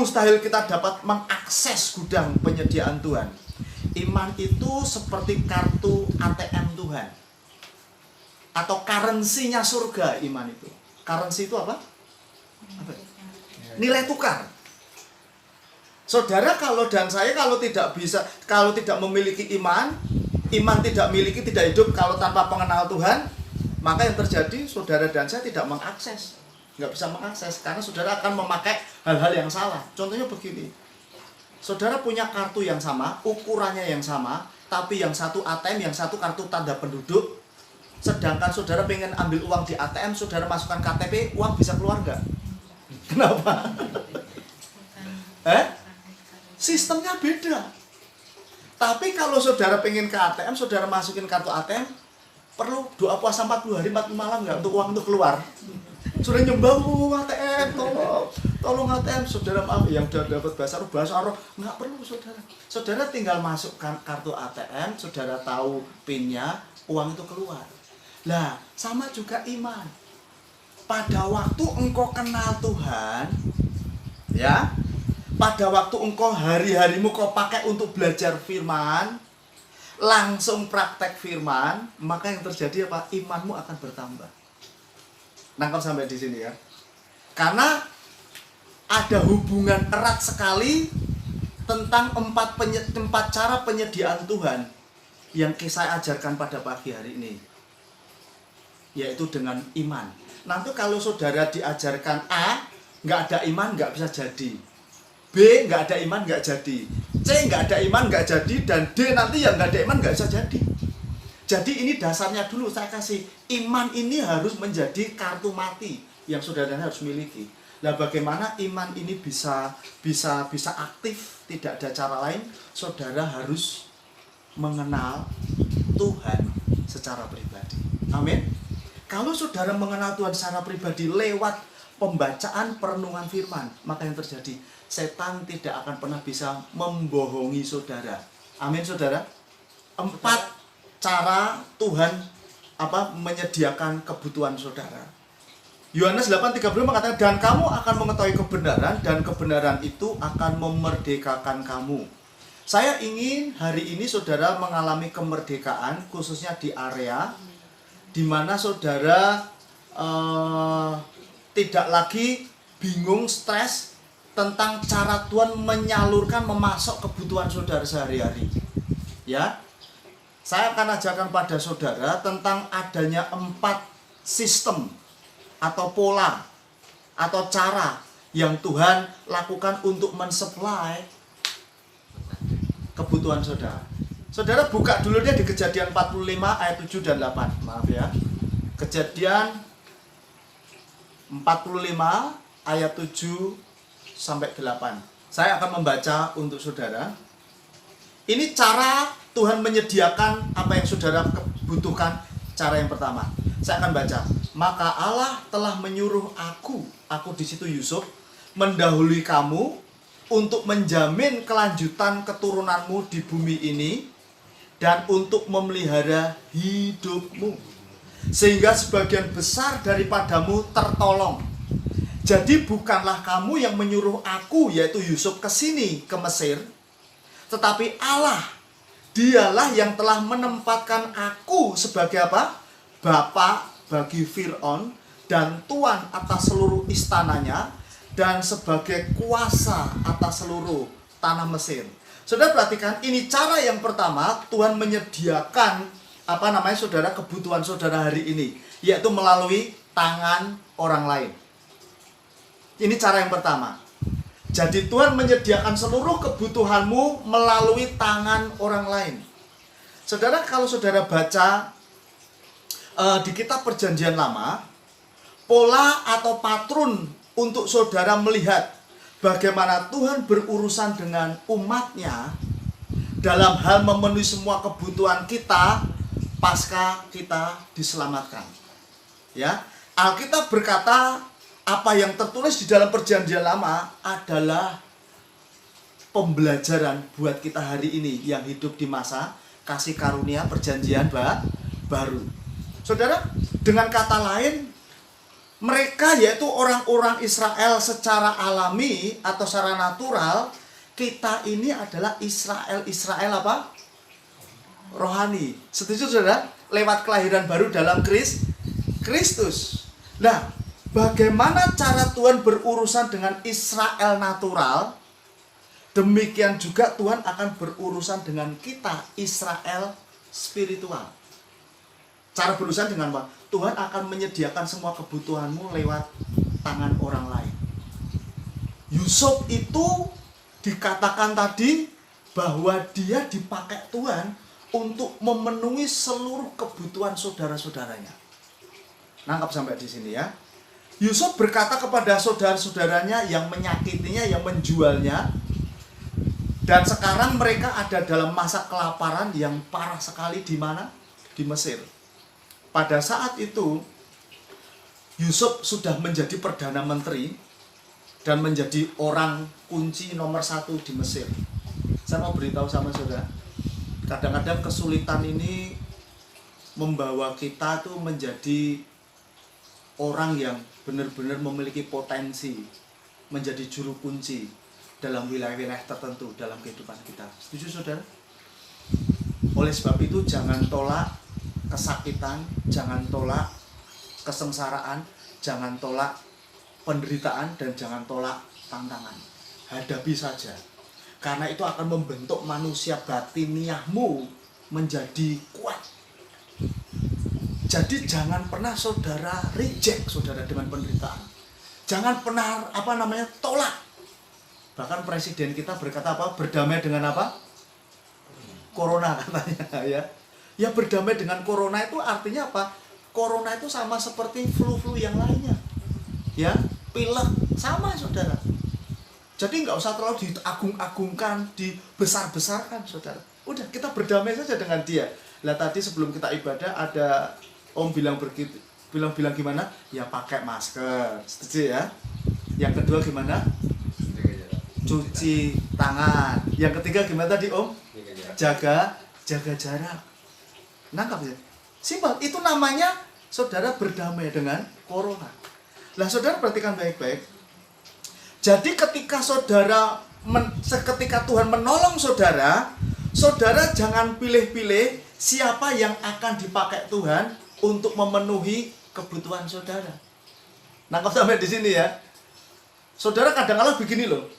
mustahil kita dapat mengakses gudang penyediaan Tuhan. Iman itu seperti kartu ATM Tuhan, atau currency-nya surga. Iman itu, currency itu apa? Nilai tukar. Saudara, kalau dan saya kalau tidak memiliki iman tidak memiliki, tidak hidup kalau tanpa pengenal Tuhan, maka yang terjadi saudara dan saya tidak mengakses, nggak bisa mengakses, karena saudara akan memakai hal-hal yang salah. Contohnya begini, saudara punya kartu yang sama, ukurannya yang sama, tapi yang satu ATM, yang satu kartu tanda penduduk. Sedangkan saudara pengen ambil uang di ATM, saudara masukkan KTP, uang bisa keluar nggak? Kenapa? Sistemnya beda. Tapi kalau saudara pengen ke ATM, saudara masukin kartu ATM, perlu doa puasa 40 hari 40 malam nggak untuk uang itu keluar? Sudah nyembah ATM, tolong ATM, saudara maaf yang udah dapat bahasa roh, nggak perlu saudara. Saudara tinggal masukkan kartu ATM, saudara tahu PIN-nya, uang itu keluar. Lah, sama juga iman. Pada waktu engkau kenal Tuhan, ya, pada waktu engkau hari-harimu kau pakai untuk belajar firman, langsung praktek firman, maka yang terjadi apa? Imanmu akan bertambah. Nangkap sampai di sini ya. Karena ada hubungan erat sekali tentang empat cara penyediaan Tuhan yang saya ajarkan pada pagi hari ini, yaitu dengan iman. Nanti kalau saudara diajarkan A, nggak ada iman nggak bisa jadi. B, nggak ada iman nggak jadi. C, nggak ada iman nggak jadi. Dan D, nanti yang nggak ada iman nggak bisa jadi. Jadi ini dasarnya dulu saya kasih. Iman ini harus menjadi kartu mati yang saudara harus miliki. Nah, bagaimana iman ini bisa aktif? Tidak ada cara lain. Saudara harus mengenal Tuhan secara pribadi. Amin. Kalau saudara mengenal Tuhan secara pribadi lewat pembacaan perenungan firman, maka yang terjadi, setan tidak akan pernah bisa membohongi saudara. Amin, saudara. 4 cara Tuhan menyediakan kebutuhan saudara. Yohanes 8:30 mengatakan, dan kamu akan mengetahui kebenaran, dan kebenaran itu akan memerdekakan kamu. Saya ingin hari ini saudara mengalami kemerdekaan, khususnya di area di mana saudara tidak lagi bingung, stres tentang cara Tuhan menyalurkan, memasok kebutuhan saudara sehari-hari. Ya, saya akan ajarkan pada saudara tentang adanya 4 sistem atau pola atau cara yang Tuhan lakukan untuk mensupply kebutuhan saudara. Saudara buka dulu dia di Kejadian 45 ayat 7 dan 8. Maaf ya. Kejadian 45 ayat 7 sampai 8. Saya akan membaca untuk saudara. Ini cara Tuhan menyediakan apa yang saudara butuhkan. Cara yang pertama, saya akan baca. Maka Allah telah menyuruh aku di situ Yusuf, mendahului kamu untuk menjamin kelanjutan keturunanmu di bumi ini dan untuk memelihara hidupmu, sehingga sebagian besar daripadamu tertolong. Jadi bukanlah kamu yang menyuruh aku, yaitu Yusuf, ke sini, ke Mesir, tetapi Allah, Dialah yang telah menempatkan aku sebagai apa? Bapa bagi Fir'aun dan tuan atas seluruh istananya, dan sebagai kuasa atas seluruh tanah Mesir. Saudara perhatikan, ini cara yang pertama Tuhan menyediakan saudara, kebutuhan saudara hari ini, yaitu melalui tangan orang lain. Ini cara yang pertama. Jadi Tuhan menyediakan seluruh kebutuhanmu melalui tangan orang lain. Saudara, kalau saudara baca di kitab Perjanjian Lama, pola atau patron untuk saudara melihat bagaimana Tuhan berurusan dengan umatnya dalam hal memenuhi semua kebutuhan kita pasca kita diselamatkan. Ya, Alkitab berkata, apa yang tertulis di dalam Perjanjian Lama adalah pembelajaran buat kita hari ini yang hidup di masa kasih karunia Perjanjian Baru. Saudara, dengan kata lain, Mereka yaitu orang-orang Israel secara alami atau secara natural. Kita ini adalah Israel apa? Rohani. Setuju saudara? Lewat kelahiran baru dalam Kristus. Nah, bagaimana cara Tuhan berurusan dengan Israel natural? Demikian juga Tuhan akan berurusan dengan kita, Israel spiritual. Cara berurusan dengan apa? Tuhan akan menyediakan semua kebutuhanmu lewat tangan orang lain. Yusuf itu dikatakan tadi bahwa dia dipakai Tuhan untuk memenuhi seluruh kebutuhan saudara-saudaranya. Nangkap sampai di sini ya. Yusuf berkata kepada saudara-saudaranya yang menyakitinya, yang menjualnya, dan sekarang mereka ada dalam masa kelaparan yang parah sekali di mana? Di Mesir. Pada saat itu Yusuf sudah menjadi perdana menteri dan menjadi orang kunci nomor 1 di Mesir. Saya mau beritahu sama saudara, kadang-kadang kesulitan ini membawa kita tuh menjadi orang yang benar-benar memiliki potensi menjadi juru kunci dalam wilayah-wilayah tertentu dalam kehidupan kita. Setuju saudara? Oleh sebab itu jangan tolak kesakitan, jangan tolak kesengsaraan, jangan tolak penderitaan, dan jangan tolak tantangan. Hadapi saja. Karena itu akan membentuk manusia batiniahmu menjadi kuat. Jadi jangan pernah saudara reject saudara dengan penderitaan. Jangan pernah tolak. Bahkan presiden kita berkata apa? Berdamai dengan apa? Corona katanya ya. Ya, berdamai dengan corona itu artinya apa? Corona itu sama seperti flu-flu yang lainnya. Ya, pilek sama saudara. Jadi nggak usah terlalu diagung-agungkan, dibesar-besarkan saudara. Udah, kita berdamai saja dengan dia. Lah tadi sebelum kita ibadah ada om bilang gimana? Ya pakai masker. Setuju ya? Yang kedua gimana? Cuci tangan. Yang ketiga gimana tadi om? Jaga jarak. Nangkap ya? Simpel. Itu namanya saudara berdamai dengan corona. Lah saudara perhatikan baik-baik. Jadi ketika ketika Tuhan menolong saudara, saudara jangan pilih-pilih siapa yang akan dipakai Tuhan untuk memenuhi kebutuhan saudara. Nangkap sampai di sini ya. Saudara kadang-kadang begini loh.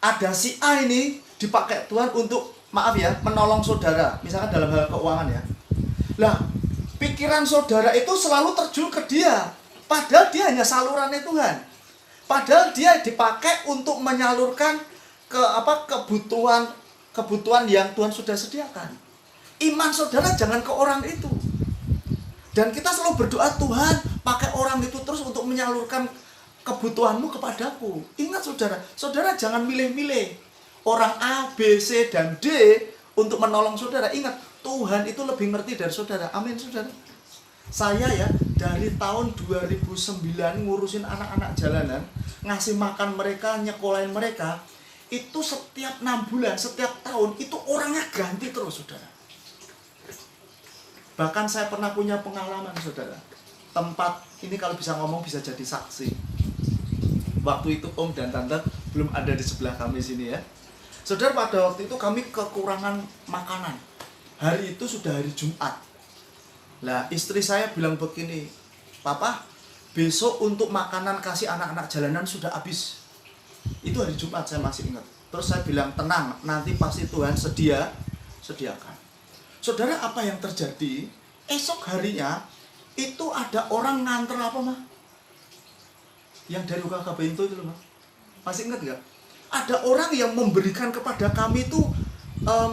Ada si A ini dipakai Tuhan untuk menolong saudara, misalkan dalam hal keuangan ya. Lah, pikiran saudara itu selalu terjun ke dia, padahal dia hanya salurannya Tuhan. Padahal dia dipakai untuk menyalurkan kebutuhan yang Tuhan sudah sediakan. Iman saudara jangan ke orang itu. Dan kita selalu berdoa, Tuhan, pakai orang itu terus untuk menyalurkan kebutuhanmu kepadaku. Ingat saudara jangan milih-milih orang A, B, C, dan D untuk menolong saudara. Ingat, Tuhan itu lebih ngerti dari saudara. Amin saudara. Saya ya dari tahun 2009 ngurusin anak-anak jalanan, ngasih makan mereka, nyekolahin mereka, itu setiap 6 bulan, setiap tahun itu orangnya ganti terus saudara. Bahkan saya pernah punya pengalaman saudara. Tempat ini kalau bisa ngomong bisa jadi saksi. Waktu itu om dan tante belum ada di sebelah kami sini ya. Saudara, pada waktu itu kami kekurangan makanan. Hari itu sudah hari Jumat. Lah istri saya bilang begini, Papa, besok untuk makanan kasih anak-anak jalanan sudah habis. Itu hari Jumat, saya masih ingat. Terus saya bilang, tenang, nanti pasti Tuhan sediakan. Saudara, apa yang terjadi? Esok harinya itu ada orang nganter yang dari UKKB itu loh, masih ingat nggak? Ada orang yang memberikan kepada kami itu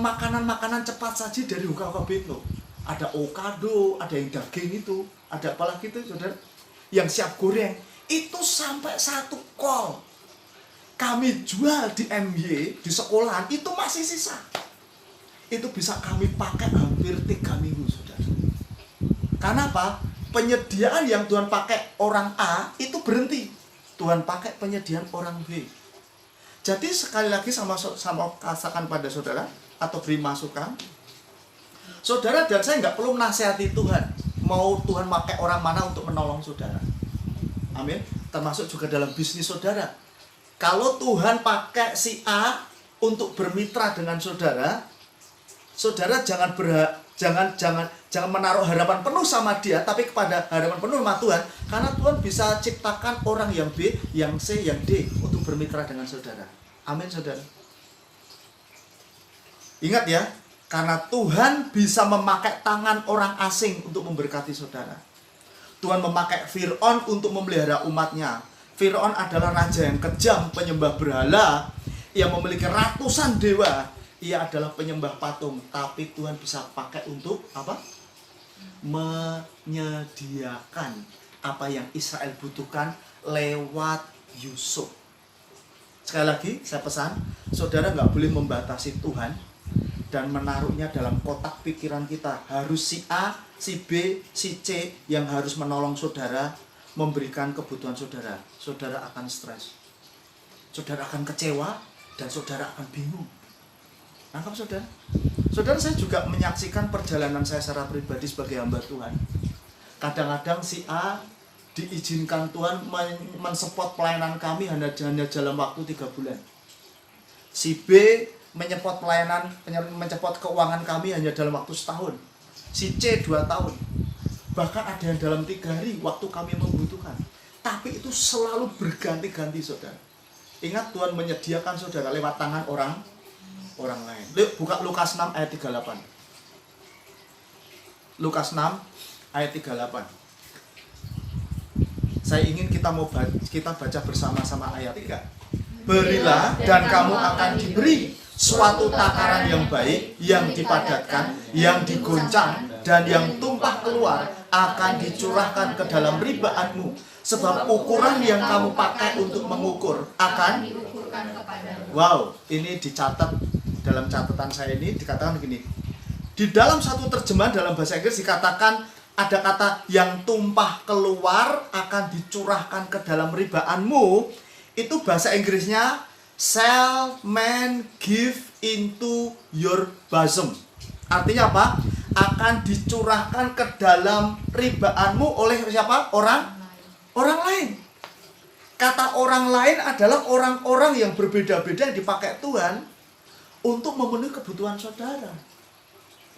makanan-makanan cepat saji dari UKKB itu. Ada okado, ada yang daging itu, ada apa lagi itu saudara? Yang siap goreng. Itu sampai 1 kol. Kami jual di MY, di sekolahan, itu masih sisa. Itu bisa kami pakai hampir 3 minggu saudara. Karena apa? Penyediaan yang Tuhan pakai orang A itu berhenti. Tuhan pakai penyediaan orang B. Jadi sekali lagi sama katakan pada saudara atau beri masukan, saudara dan saya nggak perlu menasihati Tuhan mau Tuhan pakai orang mana untuk menolong saudara. Amin. Termasuk juga dalam bisnis saudara. Kalau Tuhan pakai si A untuk bermitra dengan saudara, saudara jangan menaruh harapan penuh sama dia, tapi kepada harapan penuh sama Tuhan, karena Tuhan bisa ciptakan orang yang B, yang C, yang D untuk bermitra dengan saudara. Amin, saudara. Ingat ya, karena Tuhan bisa memakai tangan orang asing untuk memberkati saudara. Tuhan memakai Fir'aun untuk memelihara umatnya. Fir'aun adalah raja yang kejam, penyembah berhala, yang memiliki ratusan dewa. Ia adalah penyembah patung, tapi Tuhan bisa pakai untuk apa? Menyediakan apa yang Israel butuhkan lewat Yusuf. Sekali lagi, saya pesan, saudara nggak boleh membatasi Tuhan dan menaruhnya dalam kotak pikiran kita. Harus si A, si B, si C yang harus menolong saudara, memberikan kebutuhan saudara. Saudara akan stres, saudara akan kecewa, dan saudara akan bingung. Nangkap saudara? Saudara, saya juga menyaksikan perjalanan saya secara pribadi sebagai hamba Tuhan. Kadang-kadang si A diizinkan Tuhan mensupport pelayanan kami hanya dalam waktu 3 bulan. Si B menyepot pelayanan, menyepot keuangan kami hanya dalam waktu setahun. Si C 2 tahun. Bahkan ada yang dalam 3 hari waktu kami membutuhkan. Tapi itu selalu berganti-ganti saudara. Ingat, Tuhan menyediakan saudara lewat tangan orang lain. Buka Lukas 6 ayat 38. Lukas 6 ayat 38. Saya ingin kita baca bersama-sama ayat 3. Berilah dan kamu akan diberi suatu takaran yang baik, yang dipadatkan, yang digoncang, dan yang tumpah keluar akan dicurahkan ke dalam ribaanmu. Sebab ukuran yang kamu pakai untuk mengukur akan diukurkan kepadamu. Wow, ini dicatat dalam catatan saya ini, dikatakan begini. Di dalam satu terjemahan dalam bahasa Inggris dikatakan ada kata yang tumpah keluar akan dicurahkan ke dalam ribaanmu. Itu bahasa Inggrisnya shall man give into your bosom. Artinya apa? Akan dicurahkan ke dalam ribaanmu oleh siapa? Orang lain. Kata orang lain adalah orang-orang yang berbeda-beda yang dipakai Tuhan untuk memenuhi kebutuhan saudara.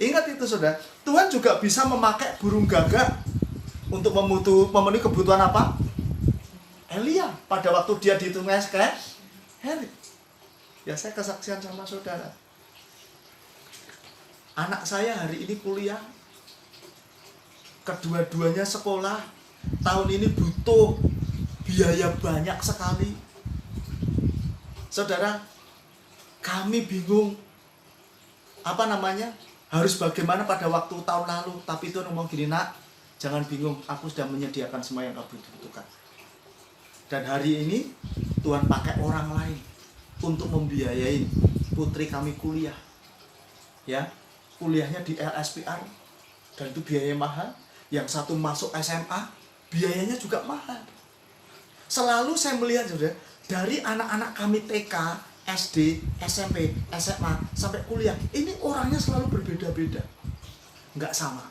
Ingat itu saudara. Tuhan juga bisa memakai burung gagak untuk memenuhi kebutuhan apa? Elia pada waktu dia dihitung kayak Heri. Ya, saya kesaksian sama saudara. Anak saya hari ini kuliah, kedua-duanya sekolah, tahun ini butuh biaya banyak sekali. Saudara, kami bingung harus bagaimana pada waktu tahun lalu. Tapi Tuhan ngomong gini, nak, jangan bingung, aku sudah menyediakan semua yang kamu butuhkan. Dan hari ini Tuhan pakai orang lain untuk membiayai putri kami kuliah. Ya, kuliahnya di LSPR dan itu biaya mahal. Yang satu masuk SMA, biayanya juga mahal. Selalu saya melihat saudara, dari anak-anak kami TK, SD, SMP, SMA sampai kuliah, ini orangnya selalu berbeda-beda, nggak sama.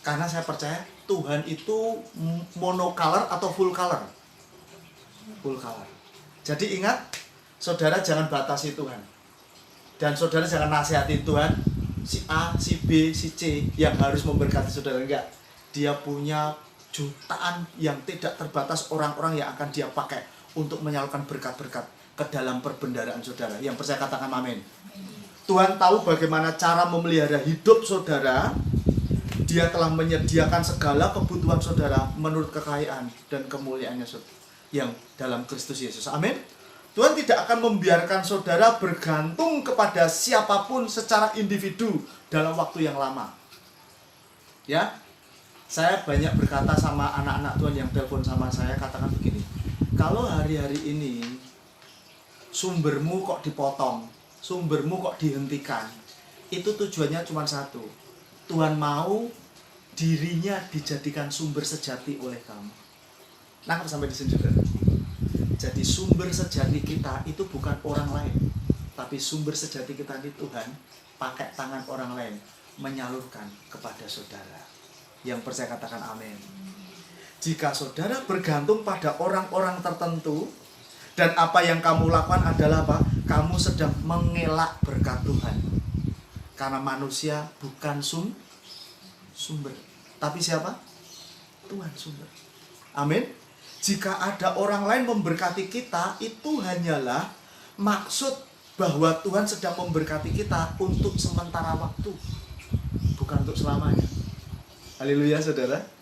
Karena saya percaya Tuhan itu monocolor atau full color. Full color. Jadi ingat, saudara jangan batasi Tuhan. Dan saudara jangan nasihati Tuhan, si A, si B, si C yang harus memberkati saudara. Enggak. Dia punya jutaan yang tidak terbatas orang-orang yang akan dia pakai untuk menyalurkan berkat-berkat ke dalam perbendaharaan saudara. Yang percaya katakan amin. Tuhan tahu bagaimana cara memelihara hidup saudara. Dia telah menyediakan segala kebutuhan saudara menurut kekayaan dan kemuliaannya yang dalam Kristus Yesus. Amin. Tuhan tidak akan membiarkan saudara bergantung kepada siapapun secara individu dalam waktu yang lama. Ya, saya banyak berkata sama anak-anak Tuhan yang telepon sama saya, katakan begini, kalau hari-hari ini sumbermu kok dipotong, sumbermu kok dihentikan, itu tujuannya cuma satu. Tuhan mau dirinya dijadikan sumber sejati oleh kamu. Nangkep sampai di sini juga. Jadi sumber sejati kita itu bukan orang lain, tapi sumber sejati kita di Tuhan pakai tangan orang lain menyalurkan kepada saudara. Yang percaya katakan amin. Jika saudara bergantung pada orang-orang tertentu, dan apa yang kamu lakukan adalah apa? Kamu sedang mengelak berkat Tuhan. Karena manusia bukan sumber. Tapi siapa? Tuhan sumber. Amin. Jika ada orang lain memberkati kita, itu hanyalah maksud bahwa Tuhan sedang memberkati kita untuk sementara waktu, bukan untuk selamanya. Haleluya saudara.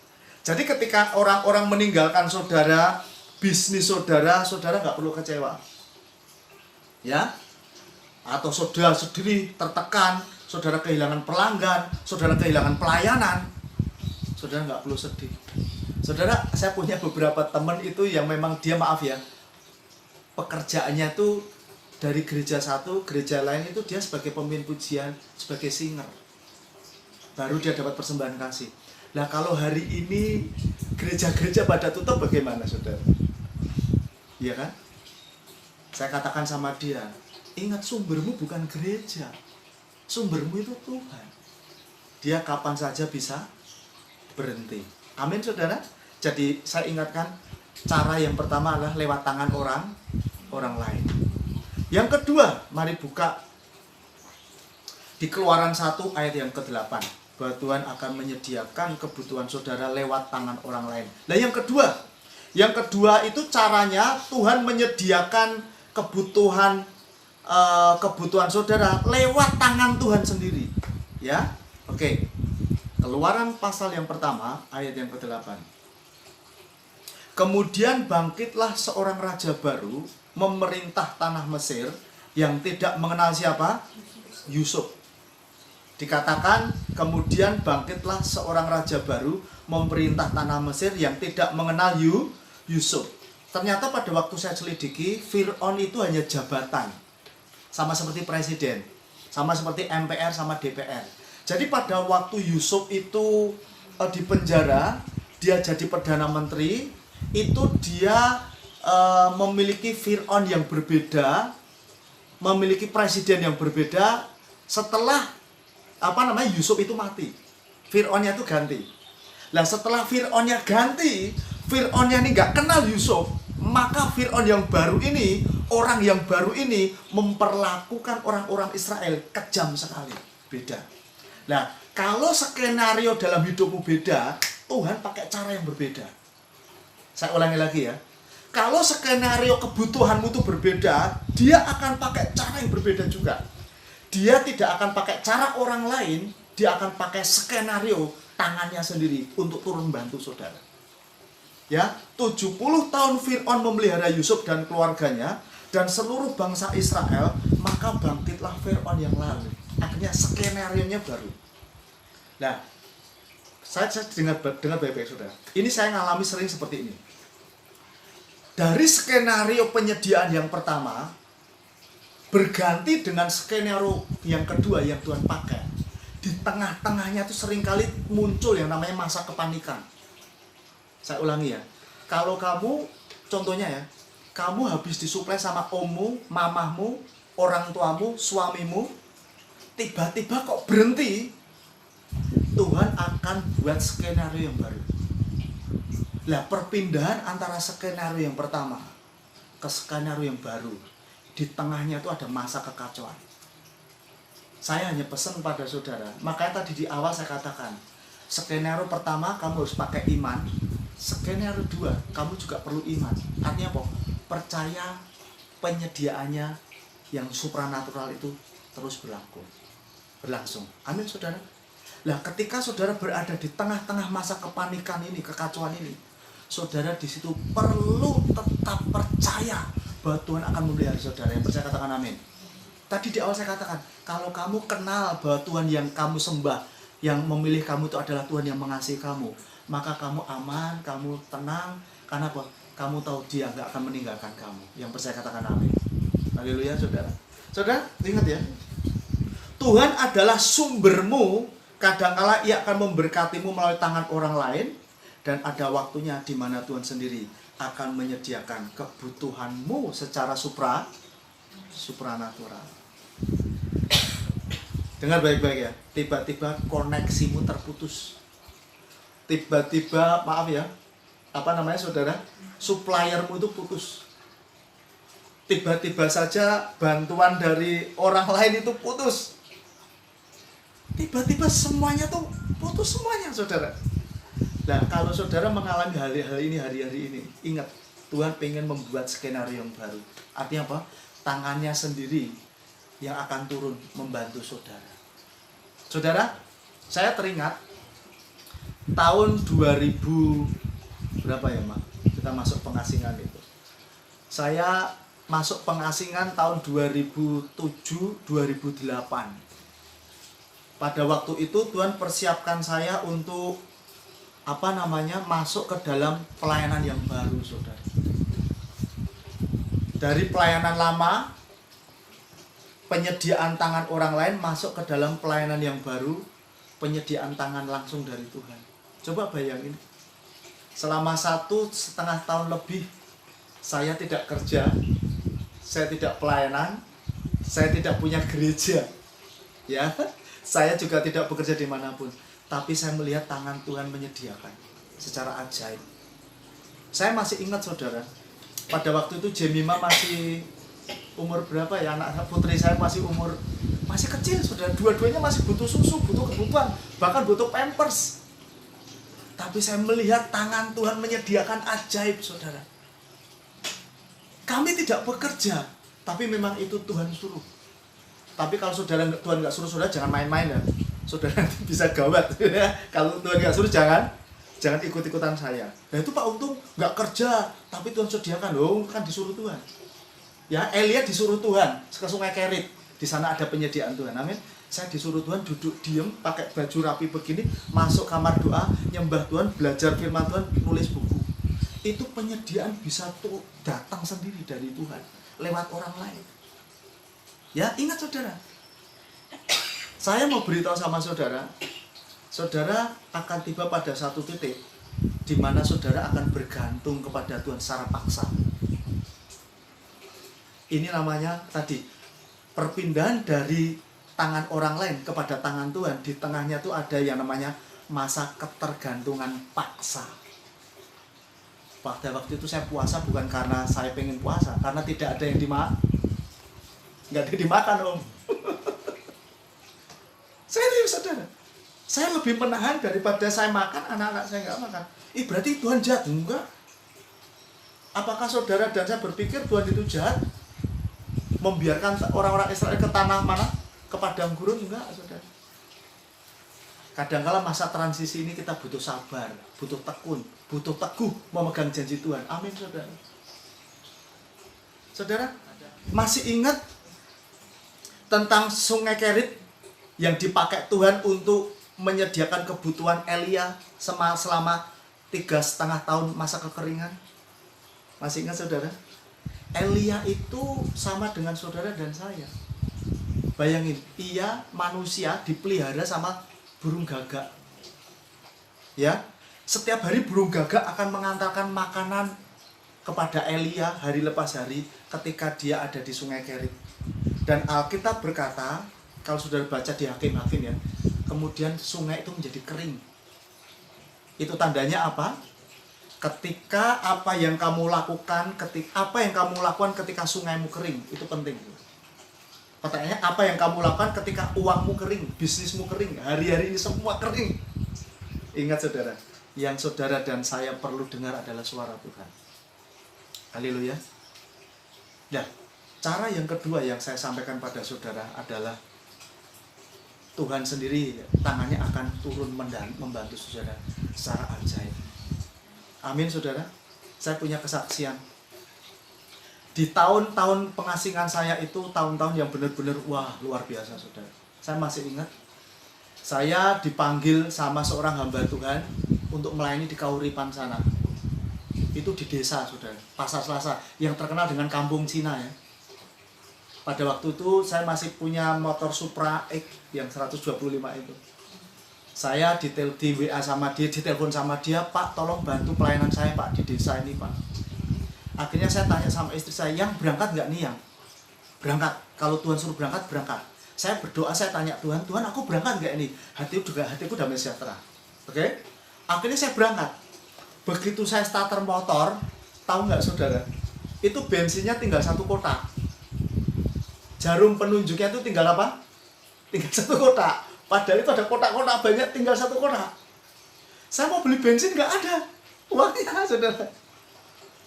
Jadi ketika orang-orang meninggalkan saudara, bisnis saudara, saudara nggak perlu kecewa. Ya. Atau saudara sendiri tertekan, saudara kehilangan pelanggan, saudara kehilangan pelayanan, saudara nggak perlu sedih. Saudara, saya punya beberapa teman itu yang memang dia, maaf ya, pekerjaannya tuh dari gereja satu, gereja lain itu dia sebagai pemimpin pujian, sebagai singer. Baru dia dapat persembahan kasih. Nah kalau hari ini gereja-gereja pada tutup bagaimana saudara? Iya kan? Saya katakan sama dia, ingat sumbermu bukan gereja, sumbermu itu Tuhan. Dia kapan saja bisa berhenti. Amin saudara. Jadi saya ingatkan, cara yang pertama adalah lewat tangan orang lain. Yang kedua, mari buka di Keluaran 1 ayat yang ke-8, bahwa Tuhan akan menyediakan kebutuhan saudara lewat tangan orang lain. Nah yang kedua itu caranya Tuhan menyediakan kebutuhan saudara lewat tangan Tuhan sendiri. Ya, oke. Keluaran pasal yang pertama ayat yang ke-8. Kemudian bangkitlah seorang raja baru memerintah tanah Mesir yang tidak mengenal siapa? Yusuf. Dikatakan kemudian bangkitlah seorang raja baru memerintah tanah Mesir yang tidak mengenal Yusuf. Ternyata pada waktu saya selidiki, Fir'aun itu hanya jabatan. Sama seperti presiden, sama seperti MPR sama DPR. Jadi pada waktu Yusuf itu di penjara, dia jadi perdana menteri, itu dia memiliki Fir'aun yang berbeda, memiliki presiden yang berbeda. Setelah Yusuf itu mati, Fir'aunnya itu ganti. Nah setelah Fir'aunnya ganti, Fir'aunnya ini nggak kenal Yusuf, maka Fir'aun yang baru ini, orang yang baru ini memperlakukan orang-orang Israel kejam sekali, beda. Nah kalau skenario dalam hidupmu beda, Tuhan pakai cara yang berbeda. Saya ulangi lagi ya. Kalau skenario kebutuhanmu itu berbeda, dia akan pakai cara yang berbeda juga. Dia tidak akan pakai cara orang lain, dia akan pakai skenario tangannya sendiri untuk turun bantu saudara. Ya, 70 tahun Fir'aun memelihara Yusuf dan keluarganya dan seluruh bangsa Israel, maka bangkitlah Fir'aun yang lalu. Akhirnya skenario-nya baru. Nah, saya dengar baik-baik saudara. Ini saya ngalami sering seperti ini. Dari skenario penyediaan yang pertama berganti dengan skenario yang kedua yang Tuhan pakai. Di tengah-tengahnya itu seringkali muncul yang namanya masa kepanikan. Saya ulangi ya. Kalau kamu, contohnya ya, kamu habis disuplai sama ommu, mamahmu, orang tuamu, suamimu, tiba-tiba kok berhenti, Tuhan akan buat skenario yang baru. Lah perpindahan antara skenario yang pertama ke skenario yang baru, di tengahnya itu ada masa kekacauan. Saya hanya pesan pada saudara, makanya tadi di awal saya katakan, skenario pertama kamu harus pakai iman, skenario 2 kamu juga perlu iman. Artinya apa? Percaya penyediaannya yang supranatural itu terus berlangsung. Amin saudara. Lah ketika saudara berada di tengah-tengah masa kepanikan ini, kekacauan ini, saudara di situ perlu tetap percaya bahwa Tuhan akan memelihara saudara. Yang percaya katakan amin. Tadi di awal saya katakan, kalau kamu kenal bahwa Tuhan yang kamu sembah, yang memilih kamu itu adalah Tuhan yang mengasihi kamu, maka kamu aman, kamu tenang. Karena apa? Kamu tahu Dia nggak akan meninggalkan kamu. Yang percaya katakan amin. Haleluya saudara. Saudara ingat ya, Tuhan adalah sumbermu. Kadangkala Ia akan memberkatimu melalui tangan orang lain, dan ada waktunya di mana Tuhan sendiri akan menyediakan kebutuhanmu secara supranatural. Dengar baik-baik ya. Tiba-tiba koneksimu terputus. Tiba-tiba, maaf ya, saudara, suppliermu itu putus. Tiba-tiba saja bantuan dari orang lain itu putus. Tiba-tiba semuanya tuh putus semuanya, saudara. Nah, kalau saudara mengalami hal-hal ini hari-hari ini, ingat, Tuhan pengen membuat skenario yang baru. Artinya apa? Tangannya sendiri yang akan turun membantu saudara. Saudara, saya teringat tahun 2000 berapa ya, Mak? Kita masuk pengasingan itu. Saya masuk pengasingan tahun 2007-2008. Pada waktu itu Tuhan persiapkan saya untuk masuk ke dalam pelayanan yang baru, saudara. Dari pelayanan lama, penyediaan tangan orang lain, masuk ke dalam pelayanan yang baru, penyediaan tangan langsung dari Tuhan. Coba bayangin, selama 1,5 tahun lebih saya tidak kerja, saya tidak pelayanan, saya tidak punya gereja, ya, saya juga tidak bekerja dimanapun, tapi saya melihat tangan Tuhan menyediakan secara ajaib. Saya masih ingat, saudara, pada waktu itu Jemima masih umur berapa ya, anak putri saya masih kecil, saudara, dua-duanya masih butuh susu, butuh kebutuhan, bahkan butuh pampers. Tapi saya melihat tangan Tuhan menyediakan ajaib, saudara. Kami tidak bekerja, tapi memang itu Tuhan suruh. Tapi kalau saudara Tuhan nggak suruh, saudara jangan main-main ya. Saudara bisa gawat. Kalau Tuhan nggak suruh, jangan ikut-ikutan saya. Nah itu Pak Untung nggak kerja, tapi Tuhan sediakan, loh, kan disuruh Tuhan. Ya, Elia disuruh Tuhan ke Sungai Kerit. Di sana ada penyediaan Tuhan. Amin. Saya disuruh Tuhan duduk diem, pakai baju rapi begini, masuk kamar doa, nyembah Tuhan, belajar firman Tuhan, nulis buku. Itu penyediaan bisa tuh datang sendiri dari Tuhan lewat orang lain. Ya, ingat, saudara. Saya mau beritahu sama saudara, saudara akan tiba pada satu titik di mana saudara akan bergantung kepada Tuhan secara paksa. Ini namanya tadi perpindahan dari tangan orang lain kepada tangan Tuhan. Di tengahnya tuh ada yang namanya masa ketergantungan paksa. Pada waktu itu saya puasa bukan karena saya pengen puasa, karena tidak ada yang nggak ada dimakan, Om. Serius, saudara. Saya lebih menahan daripada saya makan, anak-anak saya nggak makan. Berarti Tuhan jahat? Enggak. Apakah saudara dan saya berpikir Tuhan itu jahat? Membiarkan orang-orang Israel ke tanah mana? Ke padang gurun? Enggak, saudara. Kadang-kala masa transisi ini kita butuh sabar, butuh tekun, butuh teguh memegang janji Tuhan. Amin, saudara. Saudara, masih ingat tentang Sungai Kerit yang dipakai Tuhan untuk menyediakan kebutuhan Elia selama 3,5 tahun masa kekeringan? Masih ingat, saudara? Elia itu sama dengan saudara dan saya. Bayangin, ia manusia dipelihara sama burung gagak. Ya, setiap hari burung gagak akan mengantarkan makanan kepada Elia hari lepas hari ketika dia ada di Sungai Kerit. Dan Alkitab berkata, kalau saudara baca di Hakim-Hakim ya, kemudian sungai itu menjadi kering. Itu tandanya apa? Ketika apa yang kamu lakukan ketika sungaimu kering, itu penting. Pertanyaannya, apa yang kamu lakukan ketika uangmu kering, bisnismu kering, hari-hari ini semua kering? Ingat, saudara, yang saudara dan saya perlu dengar adalah suara Tuhan. Haleluya. Nah, cara yang kedua yang saya sampaikan pada saudara adalah Tuhan sendiri tangannya akan turun membantu saudara secara ajaib. Amin, saudara. Saya punya kesaksian. Di tahun-tahun pengasingan saya itu tahun-tahun yang benar-benar luar biasa, saudara. Saya masih ingat, saya dipanggil sama seorang hamba Tuhan untuk melayani di Kauripan sana. Itu di desa, saudara, Pasar Selasa, yang terkenal dengan kampung Cina ya. Pada waktu itu saya masih punya motor Supra X yang 125 itu. Saya di WA sama dia, ditelepon sama dia, Pak, tolong bantu pelayanan saya, Pak, di desa ini, Pak. Akhirnya saya tanya sama istri saya, yang berangkat nggak nih yang? Berangkat, kalau Tuhan suruh berangkat, berangkat. Saya berdoa, saya tanya Tuhan, Tuhan aku berangkat nggak ini? Hatiku damai sejahtera. Oke? Akhirnya saya berangkat. Begitu saya starter motor, tahu nggak saudara? Itu bensinnya tinggal 1 kotak. Jarum penunjuknya itu tinggal apa? Tinggal 1 kotak. Padahal itu ada kotak-kotak banyak, tinggal 1 kotak. Saya mau beli bensin nggak ada uangnya, saudara.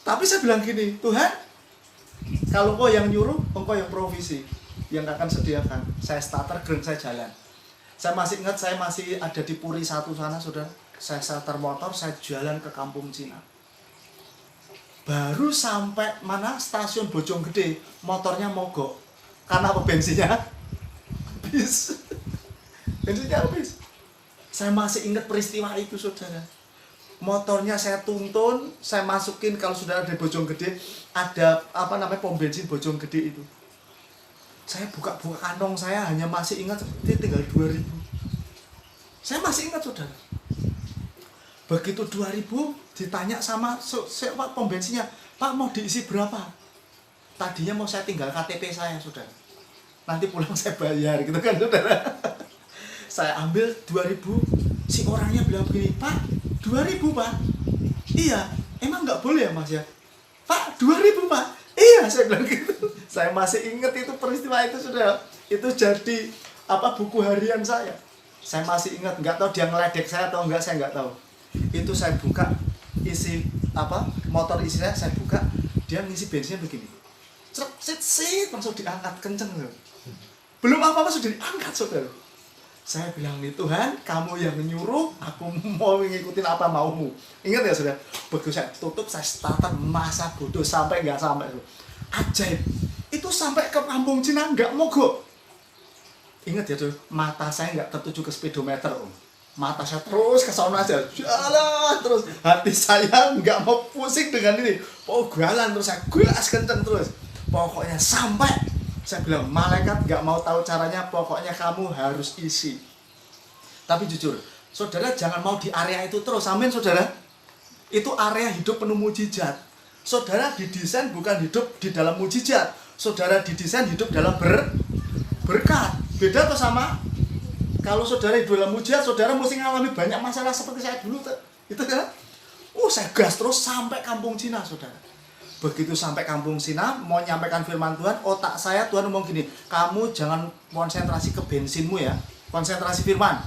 Tapi saya bilang gini, Tuhan, kalau Engkau yang nyuruh, Engkau yang provisi, yang akan sediakan. Saya starter, greng, saya jalan. Saya masih ingat, saya masih ada di Puri 1 sana, saudara. Saya starter motor, saya jalan ke kampung Cina. Baru sampai mana stasiun Bojonggede, motornya mogok. Karena apa? Bensinnya habis. Bensinnya habis. Saya masih ingat peristiwa itu, saudara. Motornya saya tuntun, saya masukin, kalau sudah ada Bojonggede, ada apa namanya pom bensin Bojonggede itu. Saya buka-buka kantong saya, hanya masih ingat seperti tinggal 2.000. Saya masih ingat, saudara. Begitu 2.000 ditanya sama siapa pom bensinnya, Pak mau diisi berapa? Tadinya mau saya tinggal KTP saya, saudara. Nanti pulang saya bayar, gitu kan, saudara. Saya ambil 2.000, si orangnya bilang begini, Pak, 2.000 Pak? Iya, emang nggak boleh ya Mas ya? Pak, 2.000 Pak? Iya, saya bilang gitu. Saya masih ingat itu peristiwa itu, saudara. Itu jadi apa buku harian saya. Saya masih ingat, nggak tahu dia ngeledek saya atau enggak, saya nggak tahu. Itu saya buka isi apa motor isinya, saya buka, dia ngisi bensinnya begini, sit langsung diangkat kenceng loh. Belum apa-apa sudah diangkat, saudara. Saya bilang nih, Tuhan, kamu yang menyuruh, aku mau ngikutin apa maumu. Ingat ya, saudara, begitu saya tutup, saya starter, masa bodoh sampai nggak sampai tuh. Ajaib, itu sampai ke kampung Cina nggak mogok. Ingat ya tuh, mata saya nggak tertuju ke speedometer, Om. Mata saya terus ke sana aja, jalan terus. Hati saya nggak mau pusing dengan ini. Jalan terus, saya gas kenceng terus. Pokoknya sampai, saya bilang, malaikat nggak mau tahu caranya, pokoknya kamu harus isi. Tapi jujur, saudara jangan mau di area itu terus, amin saudara. Itu area hidup penuh mujizat. Saudara didesain bukan hidup di dalam mujizat. Saudara didesain hidup dalam berkat. Beda atau sama? Kalau saudara hidup dalam mujizat, saudara mesti mengalami banyak masalah seperti saya dulu, itu kan? Saya gas terus sampai kampung Cina, saudara. Begitu sampai kampung Cina, mau nyampaikan firman Tuhan, otak saya Tuhan ngomong gini, kamu jangan konsentrasi ke bensinmu ya, konsentrasi firman.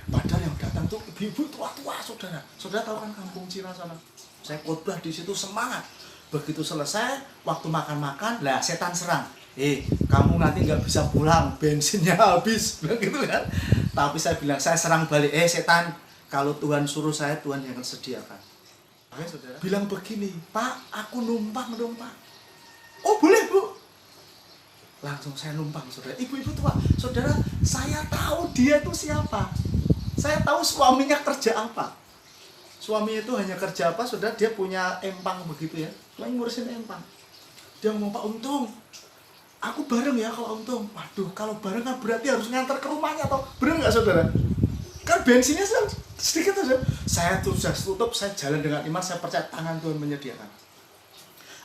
Padahal yang datang tuh ibu-ibu tua-tua, saudara. Saudara tahu kan kampung Cina sana? Saya khotbah di situ semangat. Begitu selesai, waktu makan-makan, lah setan serang. Kamu nanti nggak bisa pulang, bensinnya habis, bilang gitu kan. Tapi saya bilang, saya serang balik, setan, kalau Tuhan suruh saya, Tuhan yang akan sediakan. Oke, saudara. Bilang begini, Pak, aku numpang dong Pak. Oh boleh Bu. Langsung saya numpang, saudara. Ibu-ibu tua, saudara, saya tahu dia itu siapa. Saya tahu suaminya kerja apa. Suami itu hanya kerja apa, saudara, dia punya empang begitu ya. Cuma ngurusin empang. Dia ngomong, Pak Untung, aku bareng ya kalau Untung. Waduh, kalau bareng kan berarti harus ngantar ke rumahnya atau bener nggak saudara? Kan bensinnya sedikit saja. Saya tuh sudah tutup, saya jalan dengan iman, saya percaya tangan Tuhan menyediakan.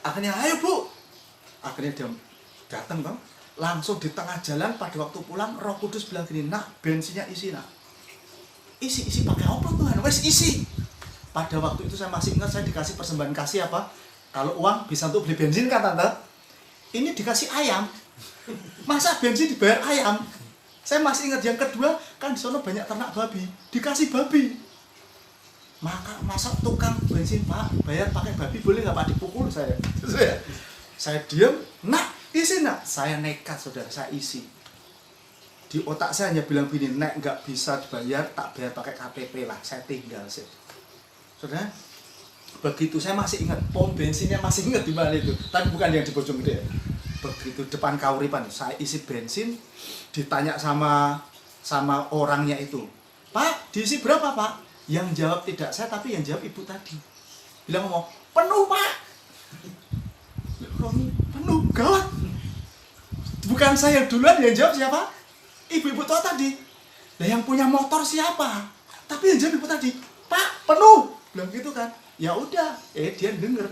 Akhirnya, ayo Bu. Akhirnya dia datang bang, langsung di tengah jalan pada waktu pulang, Roh Kudus bilang gini, nak bensinnya isi nak. Isi pakai apa Tuhan? Wes isi. Pada waktu itu saya masih ingat, saya dikasih persembahan kasih apa? Kalau uang bisa untuk beli bensin kan tante? Ini dikasih ayam. Masa bensin dibayar ayam? Saya masih ingat yang kedua, kan di sana banyak ternak babi, dikasih babi. Masa tukang bensin Pak bayar pakai babi boleh nggak Pak? Dipukul saya. Saya diam, nak isi nak. Saya nekat saudara, saya isi. Di otak saya hanya bilang begini, nek nggak bisa dibayar, tak bayar pakai KTP lah, saya tinggal sih. Saudara, begitu saya masih ingat, pom bensinnya masih ingat di mana itu, tapi bukan yang di Bojonggede. Begitu depan Kauripan, saya isi bensin, ditanya sama orangnya itu, Pak, diisi berapa Pak? Yang jawab tidak saya, tapi yang jawab ibu tadi. Bilang ngomong, penuh Pak. Penuh, gawat. Bukan saya duluan, yang jawab siapa? Ibu-ibu tua tadi. Nah yang punya motor siapa? Tapi yang jawab ibu tadi, Pak, penuh. Bilang gitu kan. Ya udah, dia denger.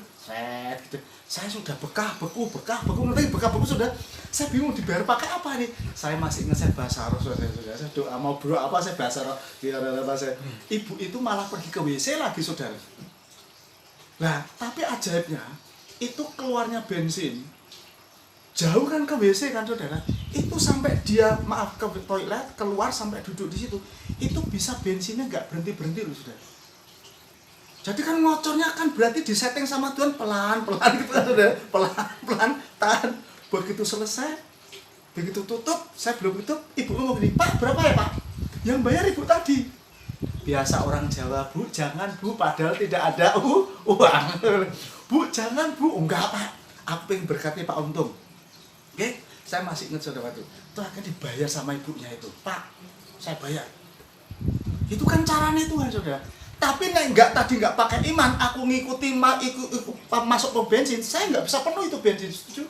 Gitu. Saya sudah beku, ngerti bekah beku sudah. Saya bingung dibayar pakai apa nih? Saya masih ingat saya bahasa roh saya doa mau bro apa saya bahasa roh. Ibu itu malah pergi ke WC lagi saudara. Nah, tapi ajaibnya itu keluarnya bensin jauh kan ke WC kan saudara, itu sampai dia maaf ke toilet keluar sampai duduk di situ, itu bisa bensinnya nggak berhenti loh saudara. Jadi kan ngocornya kan berarti disetting sama Tuhan pelan-pelan gitu kan saudara, pelan-pelan tahan. Begitu selesai, begitu tutup, saya belum tutup, ibu ngomong gini, Pak berapa ya Pak? Yang bayar ibu tadi. Biasa orang Jawa, Bu jangan Bu, padahal tidak ada uang. Bu jangan Bu, enggak Pak, aku pengen berkati Pak Untung. Oke, saya masih ingat saudara itu akan dibayar sama ibunya itu, Pak saya bayar. Itu kan caranya Tuhan saudara. Tapi enggak tadi enggak pakai iman, aku ngikuti masuk ke bensin, saya enggak bisa penuh itu bensin, setuju?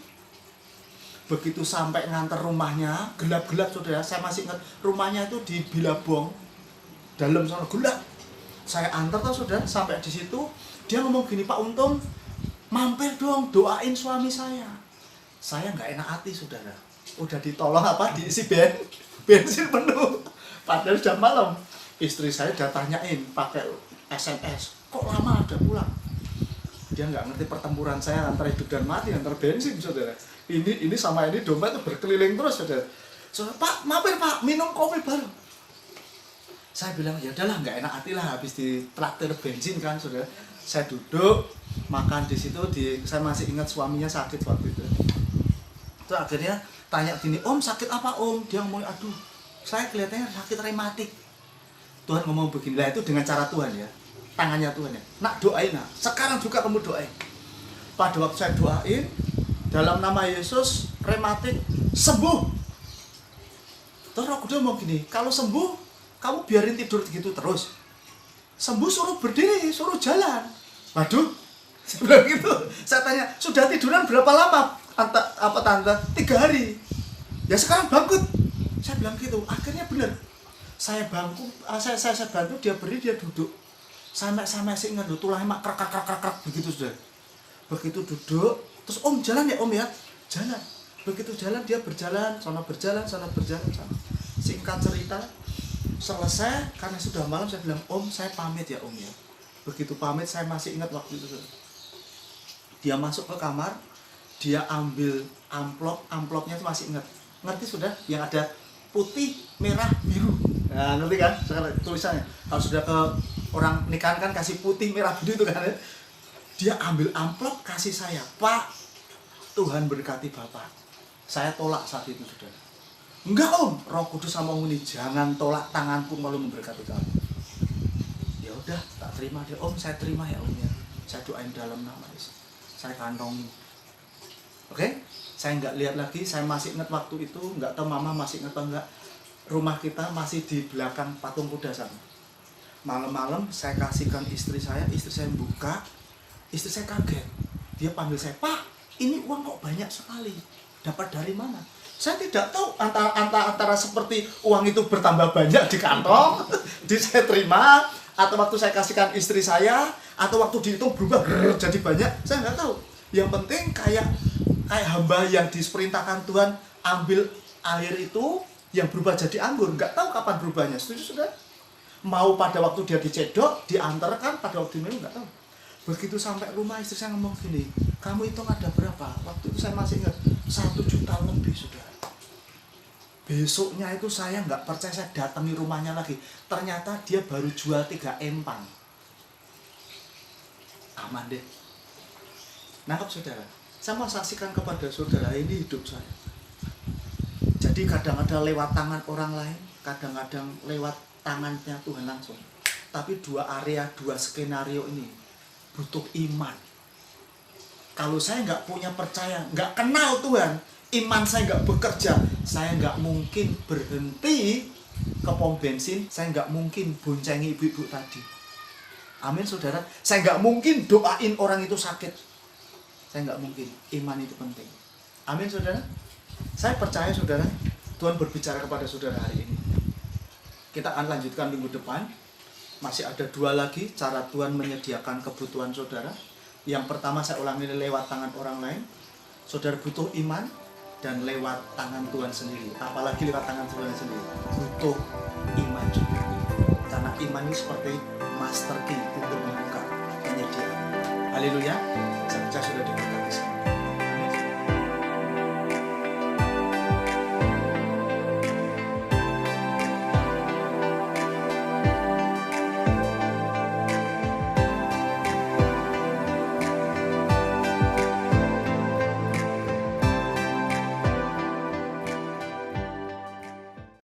Begitu sampai nganter rumahnya, gelap-gelap saudara, saya masih ingat rumahnya itu di Bilabong, dalam sana gelap. Saya antar tuh saudara, sampai di situ dia ngomong gini, Pak Untung, mampir dong doain suami saya. Saya nggak enak hati saudara, udah ditolong diisi bensin penuh, padahal sudah malam. Istri saya udah tanyain pakai SMS, kok lama udah pulang. Dia nggak ngerti pertempuran saya antara hidup dan mati, antara bensin saudara. Ini sama ini domba itu berkeliling terus saudara. Pak mampir Pak, minum kopi baru. Saya bilang ya udahlah, nggak enak hati lah, habis ditraktir bensin kan saudara. Saya duduk makan di situ, saya masih ingat suaminya sakit waktu itu. Terus akhirnya tanya gini, Om sakit apa Om? Dia ngomong, aduh saya kelihatannya sakit rematik. Tuhan ngomong begini, lah itu dengan cara Tuhan ya, tangannya Tuhan ya. Nak doain, nak sekarang juga kamu doain. Pada waktu saya doain, dalam nama Yesus rematik sembuh. Terus Roh Kudus ngomong gini, kalau sembuh kamu biarin tidur gitu terus. Sembuh suruh berdiri, suruh jalan. Waduh, saya bilang gitu. Saya tanya, sudah tiduran berapa lama? Tante? 3 hari. Ya sekarang bangkit. Saya bilang gitu. Akhirnya benar. Saya bantu dia berdiri, dia duduk. Saya masih ingat tulangnya mak krak begitu sudah. Begitu duduk, terus Om jalan ya Om ya. Jalan. Begitu jalan dia berjalan, sana berjalan. Singkat cerita, selesai karena sudah malam saya bilang, Om saya pamit ya Om ya. Begitu pamit saya masih ingat waktu itu. Dia masuk ke kamar, dia ambil amplopnya itu masih ingat. Ngerti sudah yang ada putih, merah, biru. Nah, ngerti kan? Sekarang tulisannya. Kalau sudah ke orang nikahan kan kasih putih, merah, biru itu kan. Dia ambil amplop kasih saya, Pak, Tuhan berkati Bapak. Saya tolak saat itu sudah. Enggak Om, Roh Kudus sama Om ini jangan tolak tanganku malu memberkati kamu. Ya udah, tak terima dia. Om saya terima ya Om ya. Saya doain dalam nama Yesus. Saya kantongi. Oke? Saya nggak lihat lagi, saya masih ingat waktu itu, nggak tahu Mama masih ingat atau enggak. Rumah kita masih di belakang patung kuda sana. Malam-malam saya kasihkan istri saya buka, istri saya kaget. Dia panggil saya, Pak, ini uang kok banyak sekali. Dapat dari mana? Saya tidak tahu antara seperti uang itu bertambah banyak di kantong, saya terima, atau waktu saya kasihkan istri saya, atau waktu dihitung berubah jadi banyak, saya nggak tahu. Yang penting kayak hamba yang diperintahkan Tuhan ambil air itu yang berubah jadi anggur, nggak tahu kapan berubahnya. Setuju sudah? Mau pada waktu dia dicedok, diantarkan, pada waktu minum nggak tahu. Begitu sampai rumah istri saya ngomong gini, kamu hitung ada berapa? Waktu itu saya masih ingat 1 juta lebih sudah. Besoknya itu saya nggak percaya, saya datangi rumahnya lagi. Ternyata dia baru jual 3 empang. Aman deh. Nangkap saudara? Saya mau saksikan kepada saudara, ini hidup saya. Jadi kadang-kadang lewat tangan orang lain, kadang-kadang lewat tangannya Tuhan langsung. Tapi 2 area, 2 skenario ini butuh iman. Kalau saya nggak punya percaya, nggak kenal Tuhan, iman saya nggak bekerja, saya nggak mungkin berhenti ke pom bensin, saya nggak mungkin boncengi ibu-ibu tadi. Amin saudara. Saya nggak mungkin doain orang itu sakit. Saya nggak mungkin. Iman itu penting. Amin saudara. Saya percaya saudara, Tuhan berbicara kepada saudara hari ini. Kita akan lanjutkan minggu depan. Masih ada 2 lagi cara Tuhan menyediakan kebutuhan saudara. Yang pertama saya ulangi, lewat tangan orang lain. Saudara butuh iman, dan lewat tangan Tuhan sendiri. Apalagi lewat tangan Tuhan sendiri, butuh iman juga. Karena iman ini seperti master key untuk membuka penyediaan. Haleluya. Saya sudah dikatakan.